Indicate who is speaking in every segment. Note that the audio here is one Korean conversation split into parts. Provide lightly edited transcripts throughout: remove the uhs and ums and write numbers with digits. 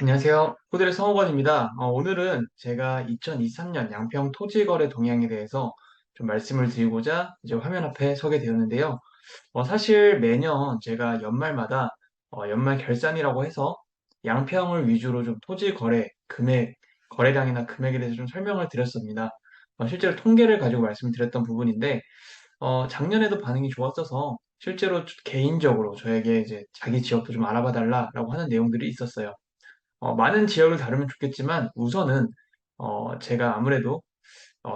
Speaker 1: 안녕하세요. 호텔의 성호건입니다. 오늘은 제가 2023년 양평 토지거래 동향에 대해서 좀 말씀을 드리고자 이제 화면 앞에 서게 되었는데요. 사실 매년 제가 연말마다 연말 결산이라고 해서 양평을 위주로 좀 토지 거래 금액, 거래량이나 금액에 대해서 좀 설명을 드렸습니다. 실제로 통계를 가지고 말씀드렸던 부분인데, 작년에도 반응이 좋았어서 실제로 개인적으로 저에게 이제 자기 지역도 좀 알아봐 달라라고 하는 내용들이 있었어요. 많은 지역을 다루면 좋겠지만 우선은 제가 아무래도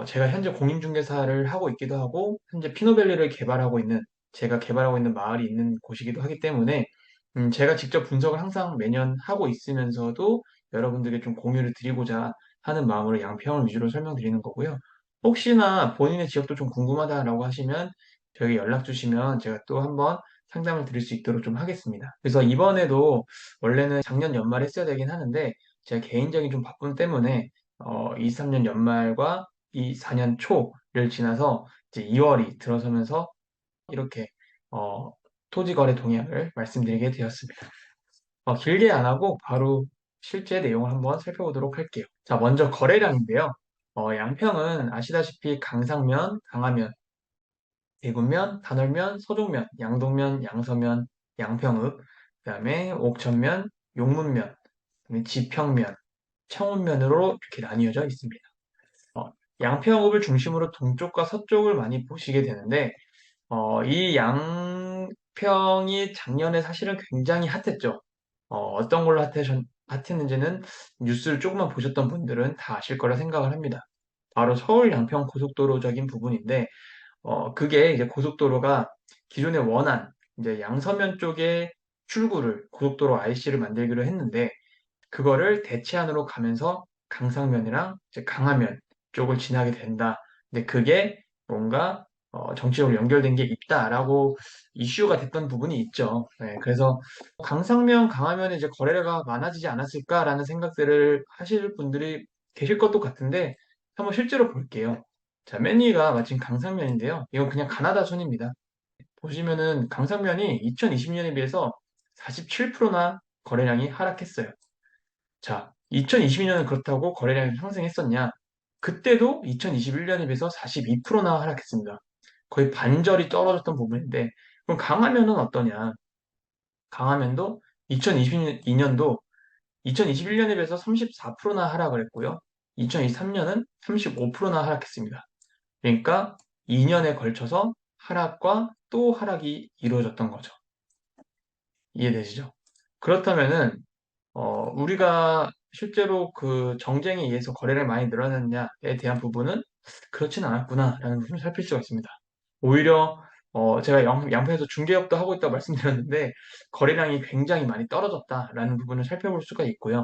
Speaker 1: 제가 현재 공인중개사를 하고 있기도 하고 현재 피노밸리를 개발하고 있는 제가 개발하고 있는 마을이 있는 곳이기도 하기 때문에 제가 직접 분석을 항상 매년 하고 있으면서도 여러분들에게 좀 공유를 드리고자 하는 마음으로 양평을 위주로 설명드리는 거고요. 혹시나 본인의 지역도 좀 궁금하다라고 하시면 저에게 연락 주시면 제가 또 한번 상담을 드릴 수 있도록 좀 하겠습니다. 그래서 이번에도 원래는 작년 연말에 했어야 되긴 하는데 제가 개인적인 좀 바쁨 때문에 23년 연말과 이 4년 초를 지나서 이제 2월이 들어서면서 이렇게 어, 토지 거래 동향을 말씀드리게 되었습니다. 길게 안 하고 바로 실제 내용을 한번 살펴보도록 할게요. 자, 먼저 거래량인데요. 양평은 아시다시피 강상면, 강화면, 대구면, 단월면, 서종면, 양동면, 양서면, 양평읍, 그다음에 옥천면, 용문면, 그다음에 지평면, 청운면으로 이렇게 나뉘어져 있습니다. 어, 양평읍을 중심으로 동쪽과 서쪽을 많이 보시게 되는데 이 양평이 작년에 사실은 굉장히 핫했죠. 떤 걸로 핫했는지는 뉴스를 조금만 보셨던 분들은 다 아실 거라 생각을 합니다. 바로 서울 양평 고속도로적인 부분인데 그게 이제 고속도로가 기존의 원안, 이제 양서면 쪽에 출구를, 고속도로 IC를 만들기로 했는데, 그거를 대치안으로 가면서 강상면이랑 이제 강화면 쪽을 지나게 된다. 근데 그게 뭔가 정치적으로 연결된 게 있다라고 이슈가 됐던 부분이 있죠. 네, 그래서 강상면, 강화면에 이제 거래가 많아지지 않았을까라는 생각들을 하실 분들이 계실 것도 같은데 한번 실제로 볼게요. 자, 맨 위가 마침 강상면인데요. 이건 그냥 가나다 순입니다. 보시면은 강상면이 2020년에 비해서 47%나 거래량이 하락했어요. 자, 2022년은 그렇다고 거래량이 상승했었냐? 그때도 2021년에 비해서 42%나 하락했습니다. 거의 반절이 떨어졌던 부분인데, 그럼 강화면은 어떠냐? 강화면도 2022년도 2021년에 비해서 34%나 하락을 했고요. 2023년은 35%나 하락했습니다. 그러니까 2년에 걸쳐서 하락과 또 하락이 이루어졌던 거죠. 이해되시죠? 그렇다면은 우리가 실제로 그 정쟁에 의해서 거래량이 많이 늘어났냐에 대한 부분은 그렇지는 않았구나라는 부분을 살필 수가 있습니다. 오히려 제가 양평에서 중개업도 하고 있다고 말씀드렸는데 거래량이 굉장히 많이 떨어졌다라는 부분을 살펴볼 수가 있고요.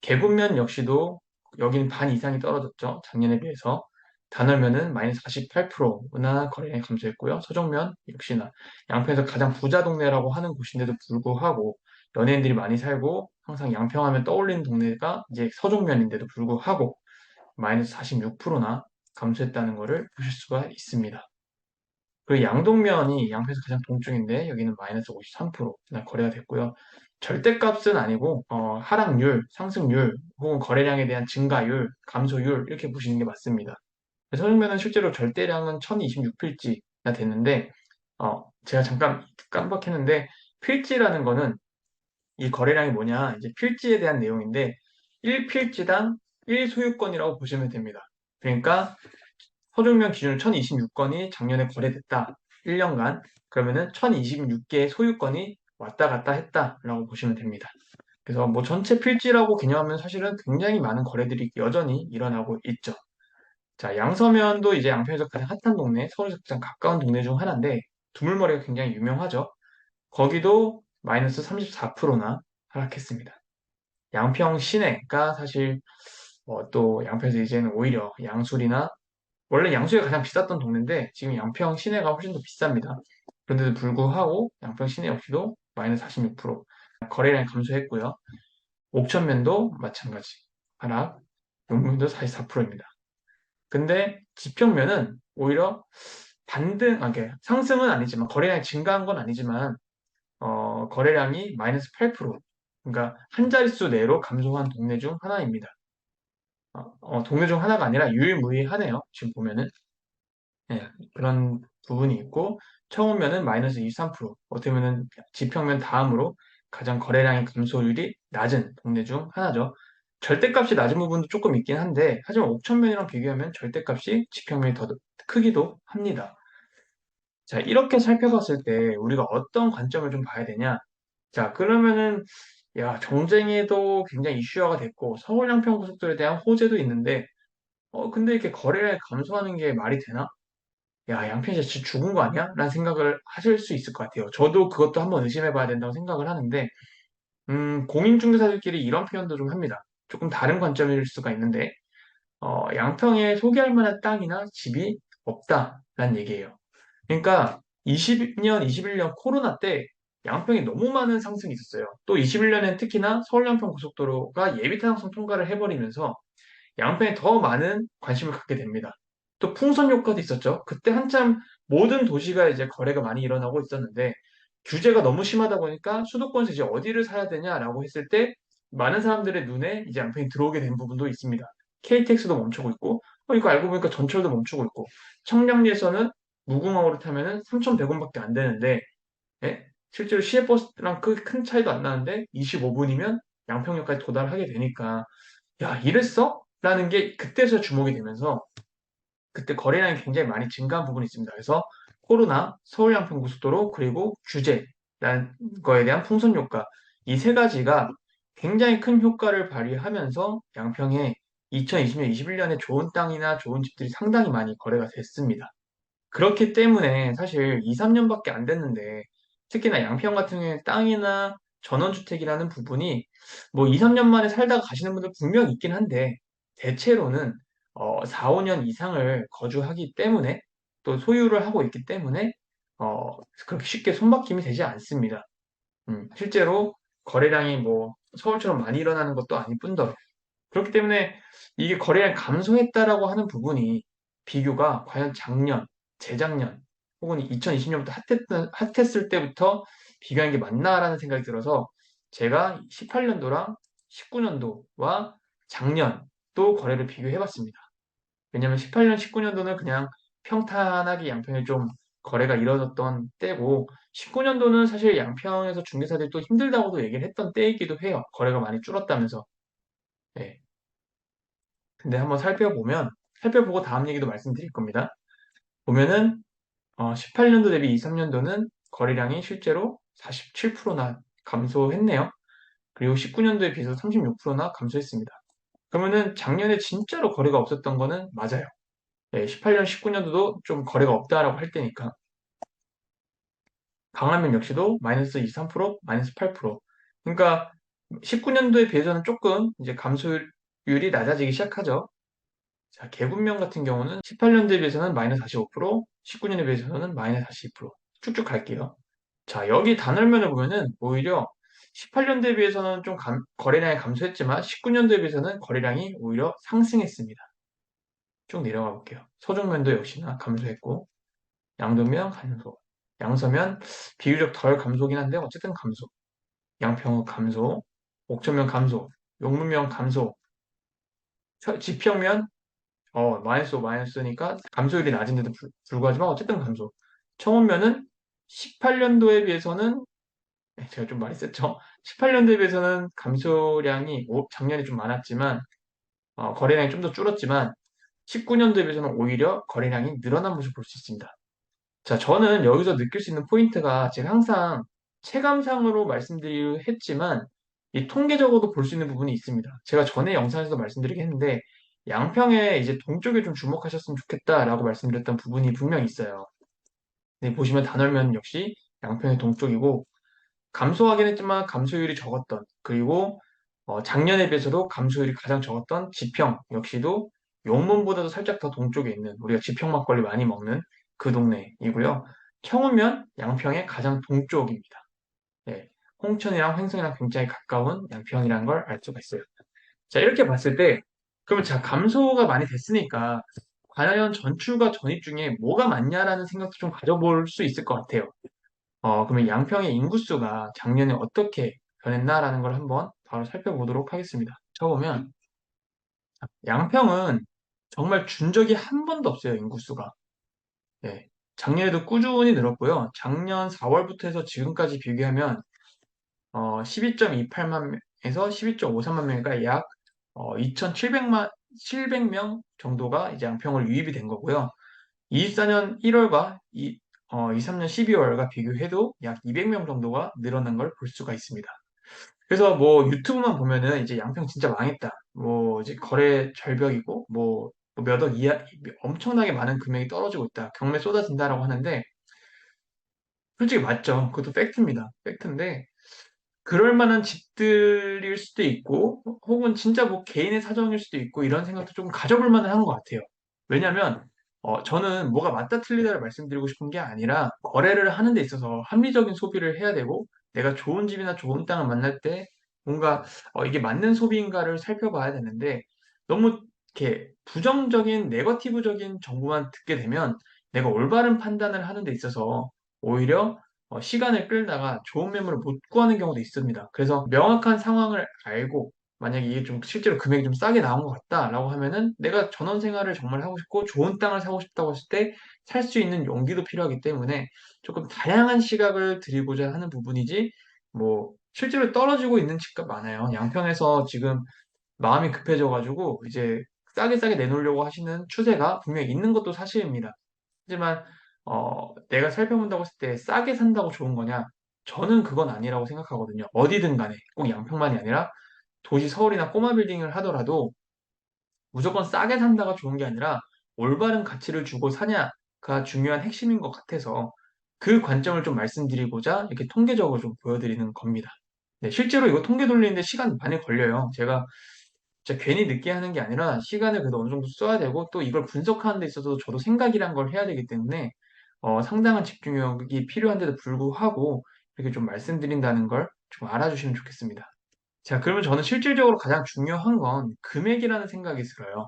Speaker 1: 개분면 역시도 여기는 반 이상이 떨어졌죠. 작년에 비해서. 단월면은 마이너스 48%나 거래량이 감소했고요. 서정면 역시나 양평에서 가장 부자 동네라고 하는 곳인데도 불구하고 연예인들이 많이 살고 항상 양평하면 떠올리는 동네가 이제 서종면인데도 불구하고 마이너스 46%나 감소했다는 것을 보실 수가 있습니다. 그리고 양동면이 양평에서 가장 동쪽인데 여기는 마이너스 53%나 거래가 됐고요. 절대값은 아니고 하락률, 상승률 혹은 거래량에 대한 증가율, 감소율 이렇게 보시는 게 맞습니다. 서정면은 실제로 절대량은 1026필지나 됐는데 제가 잠깐 깜빡했는데 필지라는 거는 이 거래량이 뭐냐 이제 필지에 대한 내용인데 1필지당 1소유권이라고 보시면 됩니다. 그러니까 서정면 기준으로 1026건이 작년에 거래됐다. 1년간. 그러면은 1026개의 소유권이 왔다 갔다 했다라고 보시면 됩니다. 그래서 뭐 전체 필지라고 개념하면 사실은 굉장히 많은 거래들이 여전히 일어나고 있죠. 자, 양서면도 이제 양평에서 가장 핫한 동네, 서울에서 가장 가까운 동네 중 하나인데 두물머리가 굉장히 유명하죠. 거기도 마이너스 34%나 하락했습니다. 양평 시내가 사실 또 양평에서 이제는 오히려 양술이나 원래 양수가 가장 비쌌던 동네인데 지금 양평 시내가 훨씬 더 비쌉니다. 그런데도 불구하고 양평 시내 역시도 마이너스 46% 거래량이 감소했고요. 옥천면도 마찬가지 하락, 용문도 44%입니다. 근데 지평면은 오히려 그러니까 상승은 아니지만 거래량이 증가한 건 아니지만 거래량이 마이너스 8%. 그러니까 한 자릿수 내로 감소한 동네 중 하나입니다. 동네 중 하나가 아니라 유일무이하네요. 지금 보면은. 예, 그런 부분이 있고 청운면은 마이너스 23%. 어떻게 보면 지평면 다음으로 가장 거래량의 감소율이 낮은 동네 중 하나죠. 절대값이 낮은 부분도 조금 있긴 한데 하지만 옥천면이랑 비교하면 절대값이 지평면이 더 크기도 합니다. 자, 이렇게 살펴봤을 때 우리가 어떤 관점을 좀 봐야 되냐? 자, 그러면은 야, 정쟁에도 굉장히 이슈화가 됐고 서울 양평고속도로에 대한 호재도 있는데 근데 이렇게 거래량이 감소하는 게 말이 되나? 야, 양평이 진짜 죽은 거 아니야? 라는 생각을 하실 수 있을 것 같아요. 저도 그것도 한번 의심해 봐야 된다고 생각을 하는데, 공인중개사들끼리 이런 표현도 좀 합니다. 조금 다른 관점일 수가 있는데, 양평에 소개할 만한 땅이나 집이 없다라는 얘기예요. 그러니까 20년, 21년 코로나 때 양평이 너무 많은 상승이 있었어요. 또 21년엔 특히나 서울 양평 고속도로가 예비타당성 통과를 해버리면서 양평에 더 많은 관심을 갖게 됩니다. 또 풍선 효과도 있었죠. 그때 한참 모든 도시가 이제 거래가 많이 일어나고 있었는데 규제가 너무 심하다 보니까 수도권에서 이제 어디를 사야 되냐라고 했을 때 많은 사람들의 눈에 이제 양평이 들어오게 된 부분도 있습니다. KTX도 멈추고 있고, 이거 알고 보니까 전철도 멈추고 있고, 청량리에서는 무궁화호를 타면은 3,100원밖에 안 되는데, 예? 실제로 시외버스랑 큰 차이도 안 나는데 25분이면 양평역까지 도달하게 되니까 야, 이랬어? 라는 게 그때서 주목이 되면서 그때 거래량이 굉장히 많이 증가한 부분이 있습니다. 그래서 코로나, 서울 양평고속도로, 그리고 규제라는 거에 대한 풍선 효과 이 세 가지가 굉장히 큰 효과를 발휘하면서 양평에 2020년, 21년에 좋은 땅이나 좋은 집들이 상당히 많이 거래가 됐습니다. 그렇기 때문에 사실 2, 3년밖에 안 됐는데 특히나 양평 같은 경우에 땅이나 전원주택이라는 부분이 뭐 2, 3년 만에 살다가 가시는 분들 분명 있긴 한데 대체로는 4, 5년 이상을 거주하기 때문에 또 소유를 하고 있기 때문에 그렇게 쉽게 손바뀜이 되지 않습니다. 실제로 거래량이 뭐 서울처럼 많이 일어나는 것도 아닐 뿐더러 그렇기 때문에 이게 거래량이 감소했다라고 하는 부분이 비교가 과연 작년, 재작년 혹은 2020년부터 핫했을 때부터 비교한 게 맞나라는 생각이 들어서 제가 18년도랑 19년도와 작년 또 거래를 비교해 봤습니다. 왜냐면 18년, 19년도는 그냥 평탄하게 양평에 좀 거래가 이뤄졌던 때고 19년도는 사실 양평에서 중개사들이 또 힘들다고도 얘기를 했던 때이기도 해요. 거래가 많이 줄었다면서. 네. 근데 한번 살펴보고 다음 얘기도 말씀드릴 겁니다. 보면은 18년도 대비 23년도는 거래량이 실제로 47%나 감소했네요. 그리고 19년도에 비해서 36%나 감소했습니다. 그러면은 작년에 진짜로 거래가 없었던 거는 맞아요. 18년, 19년도도 좀 거래가 없다라고 할 때니까. 강화면 역시도 마이너스 23%, 마이너스 8%. 그러니까 19년도에 비해서는 조금 이제 감소율이 낮아지기 시작하죠. 자, 개군명 같은 경우는 18년도에 비해서는 마이너스 45%, 19년에 비해서는 마이너스 42%. 쭉쭉 갈게요. 자, 여기 단월면을 보면은 오히려 18년도에 비해서는 좀 거래량이 감소했지만 19년도에 비해서는 거래량이 오히려 상승했습니다. 쭉 내려가 볼게요. 서종면도 역시나 감소했고, 양도면 감소, 양서면 비교적 덜 감소긴 한데 어쨌든 감소, 양평은 감소, 옥천면 감소, 용문면 감소, 지평면 마이너스니까 감소율이 낮은데도 불구하지만 어쨌든 감소. 청원면은 18년도에 비해서는 제가 좀 많이 썼죠. 18년도에 비해서는 감소량이 작년에 좀 많았지만 거래량이 좀 더 줄었지만 19년도에 비해서는 오히려 거래량이 늘어난 모습을 볼 수 있습니다. 자, 저는 여기서 느낄 수 있는 포인트가 제가 항상 체감상으로 말씀드리려 했지만 이 통계적으로도 볼 수 있는 부분이 있습니다. 제가 전에 영상에서도 말씀드리긴 했는데 양평에 이제 동쪽에 좀 주목하셨으면 좋겠다라고 말씀드렸던 부분이 분명히 있어요. 네, 보시면 단월면 역시 양평의 동쪽이고 감소하긴 했지만 감소율이 적었던 그리고 작년에 비해서도 감소율이 가장 적었던 지평 역시도 용문보다도 살짝 더 동쪽에 있는 우리가 지평 막걸리 많이 먹는 그 동네이고요. 청우면 양평의 가장 동쪽입니다. 네, 홍천이랑 횡성이랑 굉장히 가까운 양평이라는 걸 알 수가 있어요. 자, 이렇게 봤을 때 그러면 자 감소가 많이 됐으니까 과연 전출과 전입 중에 뭐가 맞냐라는 생각도 좀 가져볼 수 있을 것 같아요. 그러면 양평의 인구수가 작년에 어떻게 변했나라는 걸 한번 바로 살펴보도록 하겠습니다. 쳐보면 양평은 정말 준 적이 한 번도 없어요, 인구수가. 예. 작년에도 꾸준히 늘었고요. 작년 4월부터 해서 지금까지 비교하면 12.28만 명에서 12.53만 명이니까 약 2,700명 정도가 이제 양평을 유입이 된 거고요. 24년 1월과 23년 12월과 비교해도 약 200명 정도가 늘어난 걸 볼 수가 있습니다. 그래서 뭐 유튜브만 보면은 이제 양평 진짜 망했다. 뭐 이제 거래 절벽이고 뭐 몇 억 이하 엄청나게 많은 금액이 떨어지고 있다. 경매 쏟아진다라고 하는데 솔직히 맞죠. 그것도 팩트입니다. 팩트인데 그럴 만한 집들일 수도 있고, 혹은 진짜 뭐 개인의 사정일 수도 있고, 이런 생각도 조금 가져볼 만한 것 같아요. 왜냐면, 저는 뭐가 맞다 틀리다를 말씀드리고 싶은 게 아니라, 거래를 하는 데 있어서 합리적인 소비를 해야 되고, 내가 좋은 집이나 좋은 땅을 만날 때, 뭔가, 이게 맞는 소비인가를 살펴봐야 되는데, 너무 이렇게 부정적인, 네거티브적인 정보만 듣게 되면, 내가 올바른 판단을 하는 데 있어서, 오히려 시간을 끌다가 좋은 매물을 못 구하는 경우도 있습니다. 그래서 명확한 상황을 알고 만약에 이게 좀 실제로 금액이 좀 싸게 나온 것 같다라고 하면은 내가 전원 생활을 정말 하고 싶고 좋은 땅을 사고 싶다고 했을 때 살 수 있는 용기도 필요하기 때문에 조금 다양한 시각을 드리고자 하는 부분이지 뭐 실제로 떨어지고 있는 집값 많아요. 양평에서 지금 마음이 급해져가지고 이제 싸게 싸게 내놓으려고 하시는 추세가 분명히 있는 것도 사실입니다. 하지만 내가 살펴본다고 했을 때 싸게 산다고 좋은 거냐? 저는 그건 아니라고 생각하거든요. 어디든 간에 꼭 양평만이 아니라 도시 서울이나 꼬마 빌딩을 하더라도 무조건 싸게 산다가 좋은 게 아니라 올바른 가치를 주고 사냐가 중요한 핵심인 것 같아서 그 관점을 좀 말씀드리고자 이렇게 통계적으로 좀 보여드리는 겁니다. 네, 실제로 이거 통계 돌리는데 시간 많이 걸려요. 제가 진짜 괜히 늦게 하는 게 아니라 시간을 그래도 어느 정도 써야 되고 또 이걸 분석하는 데 있어서 저도 생각이란 걸 해야 되기 때문에 상당한 집중력이 필요한데도 불구하고 이렇게 좀 말씀드린다는 걸 좀 알아주시면 좋겠습니다. 자, 그러면 저는 실질적으로 가장 중요한 건 금액이라는 생각이 들어요.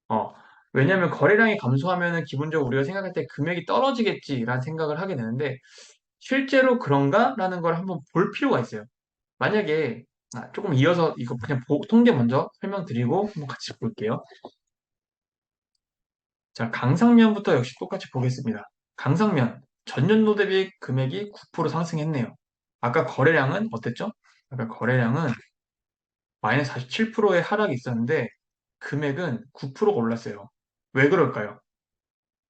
Speaker 1: 어, 왜냐하면 거래량이 감소하면은 기본적으로 우리가 생각할 때 금액이 떨어지겠지라는 생각을 하게 되는데 실제로 그런가라는 걸 한번 볼 필요가 있어요. 만약에 조금 이어서 이거 그냥 통계 먼저 설명드리고 한번 같이 볼게요. 자, 강상면부터 역시 똑같이 보겠습니다. 강상면 전년도 대비 금액이 9% 상승했네요. 아까 거래량은 어땠죠? 아까 거래량은 마이너스 47%의 하락이 있었는데 금액은 9%가 올랐어요. 왜 그럴까요?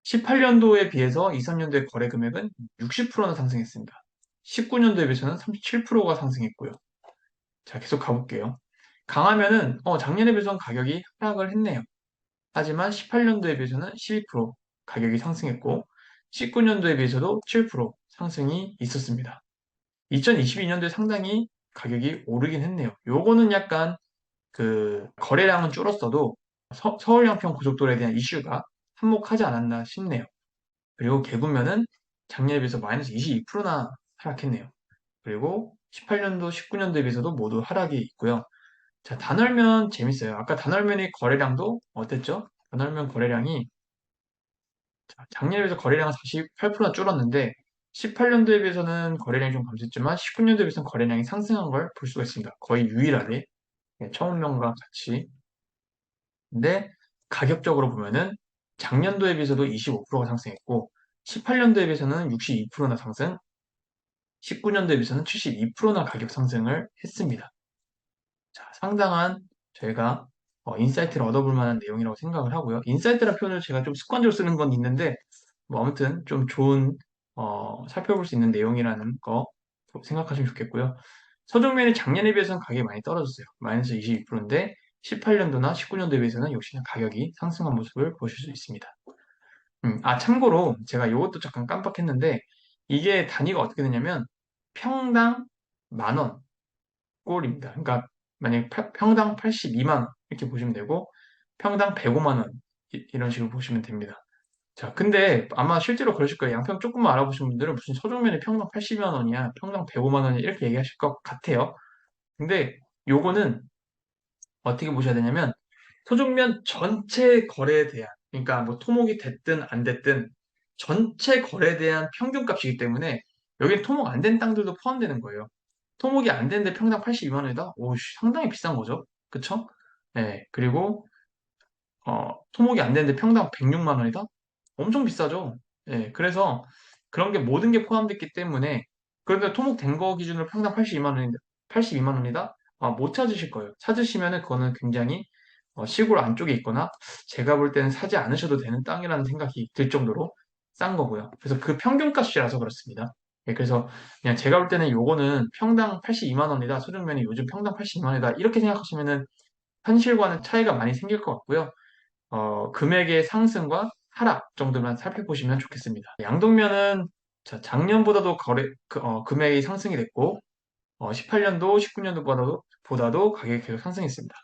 Speaker 1: 18년도에 비해서 23년도의 거래 금액은 60%나 상승했습니다. 19년도에 비해서는 37%가 상승했고요. 자, 계속 가볼게요. 강하면은 작년에 비해서는 가격이 하락을 했네요. 하지만 18년도에 비해서는 12% 가격이 상승했고 19년도에 비해서도 7% 상승이 있었습니다. 2022년도에 상당히 가격이 오르긴 했네요. 요거는 약간 그 거래량은 줄었어도 서울 양평 고속도로에 대한 이슈가 한몫하지 않았나 싶네요. 그리고 개구면은 작년에 비해서 마이너스 22%나 하락했네요. 그리고 18년도, 19년도에 비해서도 모두 하락이 있고요. 자, 단월면 재밌어요. 아까 단월면의 거래량도 어땠죠? 단월면 거래량이 작년에 비해서 거래량은 48%나 줄었는데 18년도에 비해서는 거래량이 좀 감소했지만 19년도에 비해서는 거래량이 상승한 걸 볼 수가 있습니다. 거의 유일하게 청운명과 같이. 근데 가격적으로 보면은 작년도에 비해서도 25%가 상승했고 18년도에 비해서는 62%나 상승, 19년도에 비해서는 72%나 가격 상승을 했습니다. 자, 상당한 저희가 인사이트를 얻어볼 만한 내용이라고 생각을 하고요. 인사이트라는 표현을 제가 좀 습관적으로 쓰는 건 있는데 뭐 아무튼 좀 좋은 살펴볼 수 있는 내용이라는 거 생각하시면 좋겠고요. 서종면이 작년에 비해서는 가격이 많이 떨어졌어요. 마이너스 22%인데 18년도나 19년도에 비해서는 역시나 가격이 상승한 모습을 보실 수 있습니다. 참고로 제가 이것도 잠깐 깜빡했는데 이게 단위가 어떻게 되냐면 평당 10,000원 꼴입니다. 그러니까 만약 평당 82만 원 이렇게 보시면 되고 평당 105만 원 이런 식으로 보시면 됩니다. 자, 근데 아마 실제로 그러실 거예요. 양평 조금만 알아보신 분들은 무슨 서종면이 평당 80만 원이야, 평당 105만 원이야 이렇게 얘기하실 것 같아요. 근데 요거는 어떻게 보셔야 되냐면 서종면 전체 거래에 대한 그러니까 뭐 토목이 됐든 안 됐든 전체 거래에 대한 평균값이기 때문에 여기에 토목 안 된 땅들도 포함되는 거예요. 토목이 안 되는데 평당 82만 원이다? 오, 상당히 비싼 거죠. 그쵸? 네, 그리고 토목이 안 되는데 평당 106만 원이다? 엄청 비싸죠. 예, 그래서 그런 게 모든 게 포함됐기 때문에 그런데 토목 된 거 기준으로 평당 82만 원인데 82만 원이다? 못 찾으실 거예요. 찾으시면은 그거는 굉장히 시골 안쪽에 있거나 제가 볼 때는 사지 않으셔도 되는 땅이라는 생각이 들 정도로 싼 거고요. 그래서 그 평균가치라서 그렇습니다. 예, 그래서 그냥 제가 볼 때는 요거는 평당 82만 원이다. 소정면이 요즘 평당 82만 원이다. 이렇게 생각하시면은 현실과는 차이가 많이 생길 것 같고요. 금액의 상승과 하락 정도만 살펴보시면 좋겠습니다. 양동면은 자, 작년보다도 금액이 상승이 됐고, 18년도, 19년도보다도 가격이 계속 상승했습니다.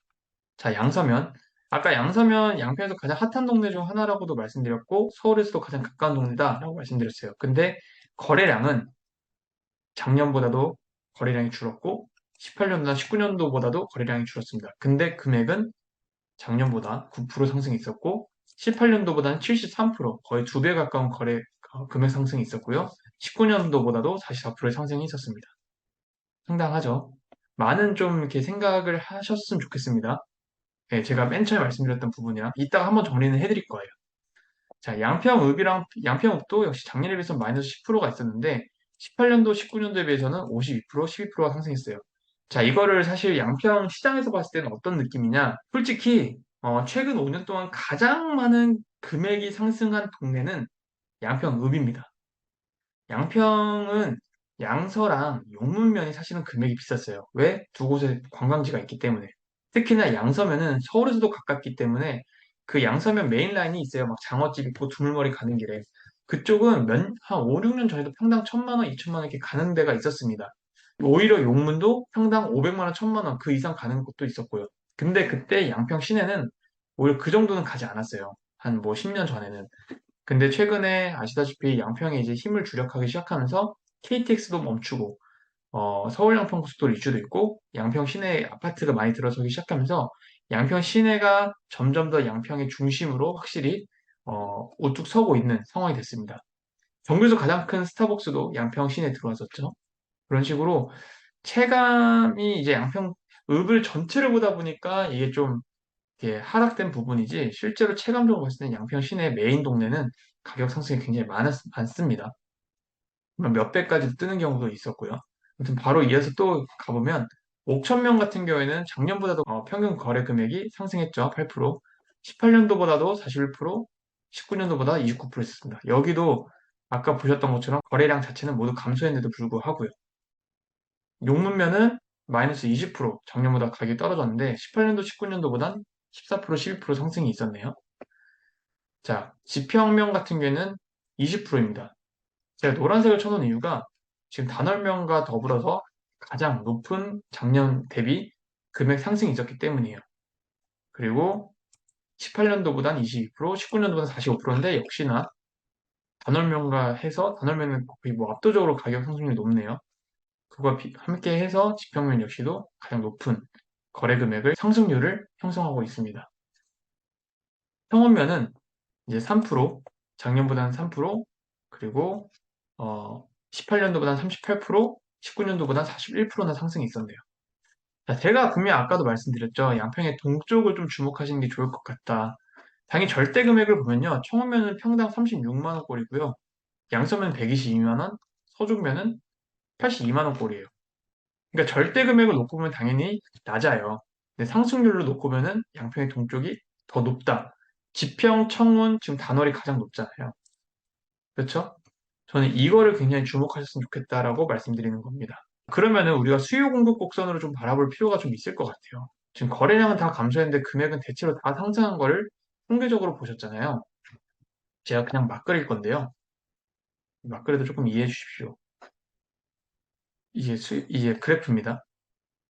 Speaker 1: 자, 양서면. 아까 양서면 양평에서 가장 핫한 동네 중 하나라고도 말씀드렸고, 서울에서도 가장 가까운 동네다라고 말씀드렸어요. 근데 거래량은 작년보다도 거래량이 줄었고, 18년도나 19년도보다도 거래량이 줄었습니다. 근데 금액은 작년보다 9% 상승이 있었고 18년도보다는 73% 거의 2배 가까운 금액 상승이 있었고요. 19년도보다도 44%의 상승이 있었습니다. 상당하죠. 많은 좀 이렇게 생각을 하셨으면 좋겠습니다. 네, 제가 맨 처음에 말씀드렸던 부분이랑 이따가 한번 정리는 해드릴 거예요. 자, 양평읍도 역시 작년에 비해서 마이너스 10%가 있었는데 18년도, 19년도에 비해서는 52%, 12%가 상승했어요. 자, 이거를 사실 양평 시장에서 봤을 때는 어떤 느낌이냐? 솔직히 최근 5년 동안 가장 많은 금액이 상승한 동네는 양평읍입니다. 양평은 양서랑 용문면이 사실은 금액이 비쌌어요. 왜? 두 곳에 관광지가 있기 때문에. 특히나 양서면은 서울에서도 가깝기 때문에 그 양서면 메인 라인이 있어요. 막 장어집 있고 두물머리 가는 길에. 그쪽은 한 5, 6년 전에도 평당 1,000만 원, 2천만 원 이렇게 가는 데가 있었습니다. 오히려 용문도 평당 500만 원, 1,000만 원 그 이상 가는 곳도 있었고요. 근데 그때 양평 시내는 오히려 그 정도는 가지 않았어요. 한 뭐 10년 전에는. 근데 최근에 아시다시피 양평에 이제 힘을 주력하기 시작하면서 KTX도 멈추고 서울 양평고속도로 이슈도 있고 양평 시내에 아파트가 많이 들어서기 시작하면서 양평 시내가 점점 더 양평의 중심으로 확실히 우뚝 서고 있는 상황이 됐습니다. 경기에서 가장 큰 스타벅스도 양평 시내에 들어왔었죠. 그런 식으로 체감이 이제 양평 읍을 전체를 보다 보니까 이게 좀 이게 하락된 부분이지 실제로 체감적으로 봤을 때는 양평 시내 메인 동네는 가격 상승이 굉장히 많습니다. 몇 배까지 뜨는 경우도 있었고요. 아무튼 바로 이어서 또 가보면 옥천면 같은 경우에는 작년보다도 평균 거래 금액이 상승했죠. 8%. 18년도보다도 41%, 19년도보다 29% 있었습니다. 여기도 아까 보셨던 것처럼 거래량 자체는 모두 감소했는데도 불구하고요. 용문면은 마이너스 20% 작년보다 가격이 떨어졌는데 18년도, 19년도보단 14%, 12% 상승이 있었네요. 자, 지평면 같은 경우에는 20%입니다. 제가 노란색을 쳐놓은 이유가 지금 단월명과 더불어서 가장 높은 작년 대비 금액 상승이 있었기 때문이에요. 그리고 18년도보단 22%, 19년도보다 45%인데 역시나 단월명과 해서 단월명은 거의 뭐 압도적으로 가격 상승률이 높네요. 그거 함께 해서 지평면 역시도 가장 높은 거래 금액을 상승률을 형성하고 있습니다. 평원면은 이제 3%, 작년보다는 3%, 그리고 18년도보다는 38%, 19년도보다는 41%나 상승이 있었네요. 자, 제가 분명 아까도 말씀드렸죠. 양평의 동쪽을 좀 주목하시는 게 좋을 것 같다. 당연히 절대 금액을 보면요. 청원면은 평당 36만 원꼴이고요. 양서면 122만 원, 서쪽면은 82만 원꼴이에요. 그러니까 절대 금액을 놓고 보면 당연히 낮아요. 근데 상승률로 놓고 보면은 양평의 동쪽이 더 높다. 지평, 청운, 지금 단월이 가장 높잖아요. 그렇죠? 저는 이거를 굉장히 주목하셨으면 좋겠다라고 말씀드리는 겁니다. 그러면은 우리가 수요 공급 곡선으로 좀 바라볼 필요가 좀 있을 것 같아요. 지금 거래량은 다 감소했는데 금액은 대체로 다 상승한 거를 통계적으로 보셨잖아요. 제가 그냥 막 그릴 건데요. 막 그려도 조금 이해해 주십시오. 이게 그래프입니다.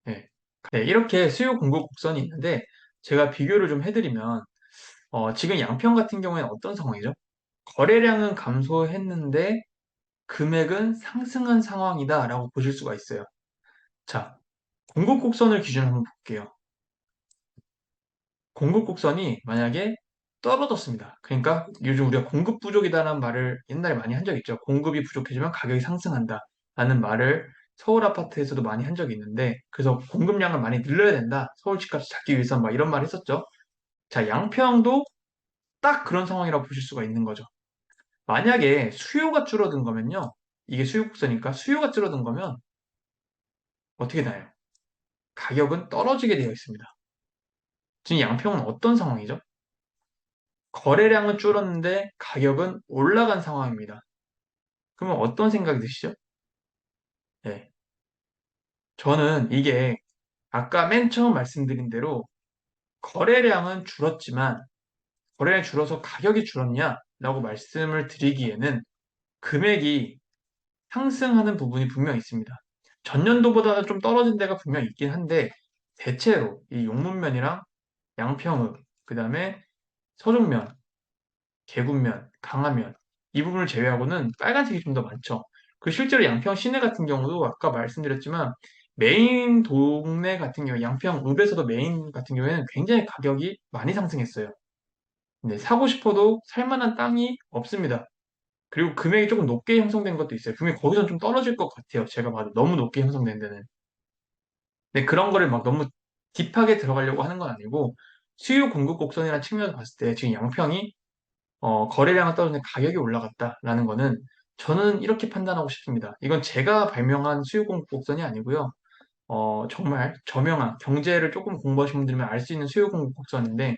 Speaker 1: 네. 네, 이렇게 수요 공급 곡선이 있는데 제가 비교를 좀 해드리면 지금 양평 같은 경우에는 어떤 상황이죠? 거래량은 감소했는데 금액은 상승한 상황이다라고 보실 수가 있어요. 자, 공급 곡선을 기준으로 한번 볼게요. 공급 곡선이 만약에 떨어졌습니다. 그러니까 요즘 우리가 공급 부족이다라는 말을 옛날에 많이 한 적 있죠. 공급이 부족해지면 가격이 상승한다 라는 말을 서울 아파트에서도 많이 한 적이 있는데, 그래서 공급량을 많이 늘려야 된다. 서울 집값을 잡기 위해서 막 이런 말 했었죠. 자, 양평도 딱 그런 상황이라고 보실 수가 있는 거죠. 만약에 수요가 줄어든 거면요. 이게 수요국서니까 수요가 줄어든 거면 어떻게 나요? 가격은 떨어지게 되어 있습니다. 지금 양평은 어떤 상황이죠? 거래량은 줄었는데 가격은 올라간 상황입니다. 그러면 어떤 생각이 드시죠? 네. 저는 이게 아까 맨 처음 말씀드린 대로 거래량은 줄었지만 거래량이 줄어서 가격이 줄었냐? 라고 말씀을 드리기에는 금액이 상승하는 부분이 분명 있습니다. 전년도보다는 좀 떨어진 데가 분명 있긴 한데 대체로 이 용문면이랑 양평읍, 그 다음에 서종면, 계곡면, 강화면 이 부분을 제외하고는 빨간색이 좀 더 많죠. 그 실제로 양평 시내 같은 경우도 아까 말씀드렸지만 메인 동네 같은 경우 양평읍에서도 메인 같은 경우에는 굉장히 가격이 많이 상승했어요. 근데 사고 싶어도 살 만한 땅이 없습니다. 그리고 금액이 조금 높게 형성된 것도 있어요. 분명히 거기선 좀 떨어질 것 같아요. 제가 봐도 너무 높게 형성된 데는. 근데 그런 거를 막 너무 딥하게 들어가려고 하는 건 아니고 수요 공급 곡선이라는 측면에서 봤을 때 지금 양평이 거래량은 떨어지는데 가격이 올라갔다라는 거는 저는 이렇게 판단하고 싶습니다. 이건 제가 발명한 수요 공급 곡선이 아니고요. 정말 저명한 경제를 조금 공부하신 분들이면 알 수 있는 수요 공급 곡선인데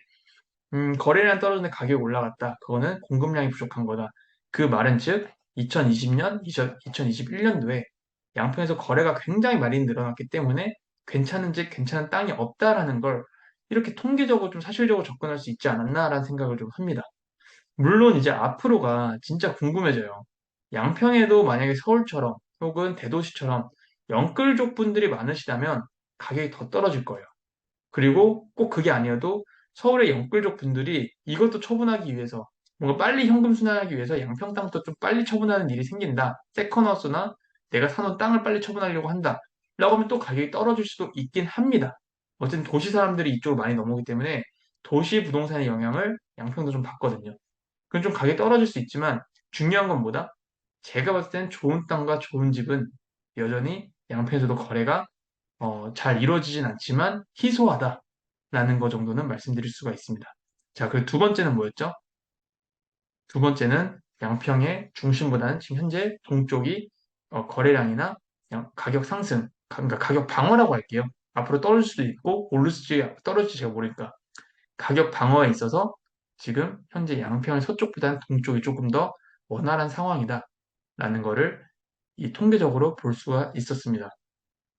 Speaker 1: 거래량 떨어지는데 가격이 올라갔다. 그거는 공급량이 부족한 거다. 그 말은 즉 2020년, 2021년도에 양평에서 거래가 굉장히 많이 늘어났기 때문에 괜찮은 집, 괜찮은 땅이 없다라는 걸 이렇게 통계적으로 좀 사실적으로 접근할 수 있지 않았나라는 생각을 좀 합니다. 물론 이제 앞으로가 진짜 궁금해져요. 양평에도 만약에 서울처럼 혹은 대도시처럼 영끌족 분들이 많으시다면 가격이 더 떨어질 거예요. 그리고 꼭 그게 아니어도 서울의 영끌족 분들이 이것도 처분하기 위해서 뭔가 빨리 현금 순환하기 위해서 양평 땅도 좀 빨리 처분하는 일이 생긴다. 세컨하우스나 내가 사놓은 땅을 빨리 처분하려고 한다. 라고 하면 또 가격이 떨어질 수도 있긴 합니다. 어쨌든 도시 사람들이 이쪽으로 많이 넘어오기 때문에 도시 부동산의 영향을 양평도 좀 받거든요. 그건 좀 가격이 떨어질 수 있지만 중요한 건 뭐다? 제가 봤을 땐 좋은 땅과 좋은 집은 여전히 양평에서도 거래가 잘 이루어지진 않지만 희소하다라는 거 정도는 말씀드릴 수가 있습니다. 자, 그리고 두 번째는 뭐였죠? 두 번째는 양평의 중심보다는 지금 현재 동쪽이 거래량이나 가격 상승, 그러니까 가격 방어라고 할게요. 앞으로 떨어질 수도 있고 오를지 떨어질지 제가 모르니까 가격 방어에 있어서 지금 현재 양평의 서쪽보다는 동쪽이 조금 더 원활한 상황이다라는 거를 이 통계적으로 볼 수가 있었습니다.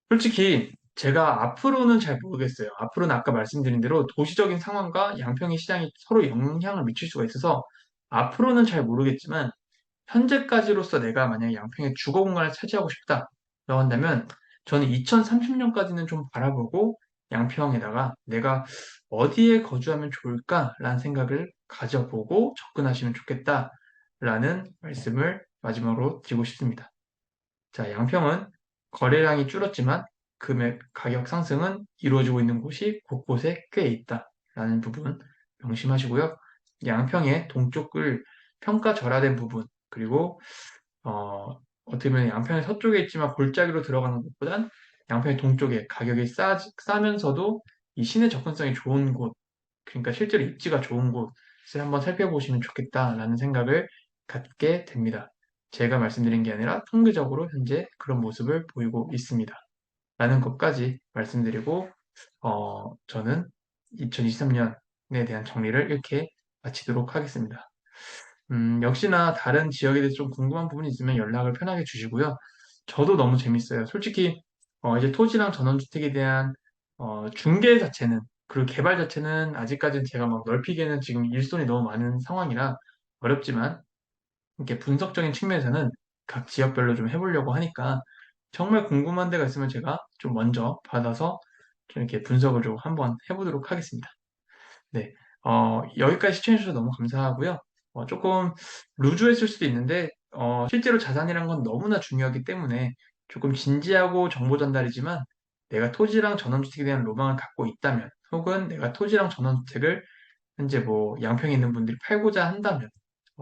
Speaker 1: 솔직히 제가 앞으로는 잘 모르겠어요. 앞으로는 아까 말씀드린 대로 도시적인 상황과 양평의 시장이 서로 영향을 미칠 수가 있어서 앞으로는 잘 모르겠지만 현재까지로서 내가 만약에 양평의 주거 공간을 차지하고 싶다라고 한다면 저는 2030년까지는 좀 바라보고 양평에다가 내가 어디에 거주하면 좋을까라는 생각을 가져보고 접근하시면 좋겠다라는 말씀을 마지막으로 드리고 싶습니다. 자, 양평은 거래량이 줄었지만 금액 가격 상승은 이루어지고 있는 곳이 곳곳에 꽤 있다라는 부분 명심하시고요. 양평의 동쪽을 평가절하된 부분 그리고 어떻게 보면 양평의 서쪽에 있지만 골짜기로 들어가는 곳보단 양평의 동쪽에 가격이 싸면서도 이 시내 접근성이 좋은 곳, 그러니까 실제로 입지가 좋은 곳을 한번 살펴보시면 좋겠다라는 생각을 갖게 됩니다. 제가 말씀드린 게 아니라 통계적으로 현재 그런 모습을 보이고 있습니다. 라는 것까지 말씀드리고, 저는 2023년에 대한 정리를 이렇게 마치도록 하겠습니다. 역시나 다른 지역에 대해서 좀 궁금한 부분이 있으면 연락을 편하게 주시고요. 저도 너무 재밌어요. 솔직히, 이제 토지랑 전원주택에 대한, 중개 자체는, 그리고 개발 자체는 아직까지는 제가 막 넓히기에는 지금 일손이 너무 많은 상황이라 어렵지만, 이렇게 분석적인 측면에서는 각 지역별로 좀 해보려고 하니까, 정말 궁금한 데가 있으면 제가 좀 먼저 받아서 좀 이렇게 분석을 좀 한번 해보도록 하겠습니다. 네. 여기까지 시청해주셔서 너무 감사하고요. 조금 루즈했을 수도 있는데, 실제로 자산이란 건 너무나 중요하기 때문에 조금 진지하고 정보 전달이지만 내가 토지랑 전원주택에 대한 로망을 갖고 있다면, 혹은 내가 토지랑 전원주택을 현재 뭐 양평에 있는 분들이 팔고자 한다면,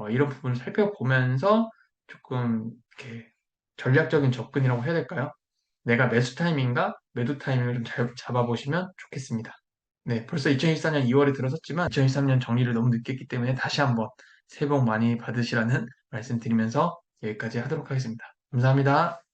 Speaker 1: 이런 부분을 살펴보면서 조금 이렇게 전략적인 접근이라고 해야 될까요? 내가 매수 타이밍과 매도 타이밍을 좀 잘 잡아보시면 좋겠습니다. 네, 벌써 2024년 2월에 들어섰지만 2023년 정리를 너무 늦게 했기 때문에 다시 한번 새해 복 많이 받으시라는 말씀드리면서 여기까지 하도록 하겠습니다. 감사합니다.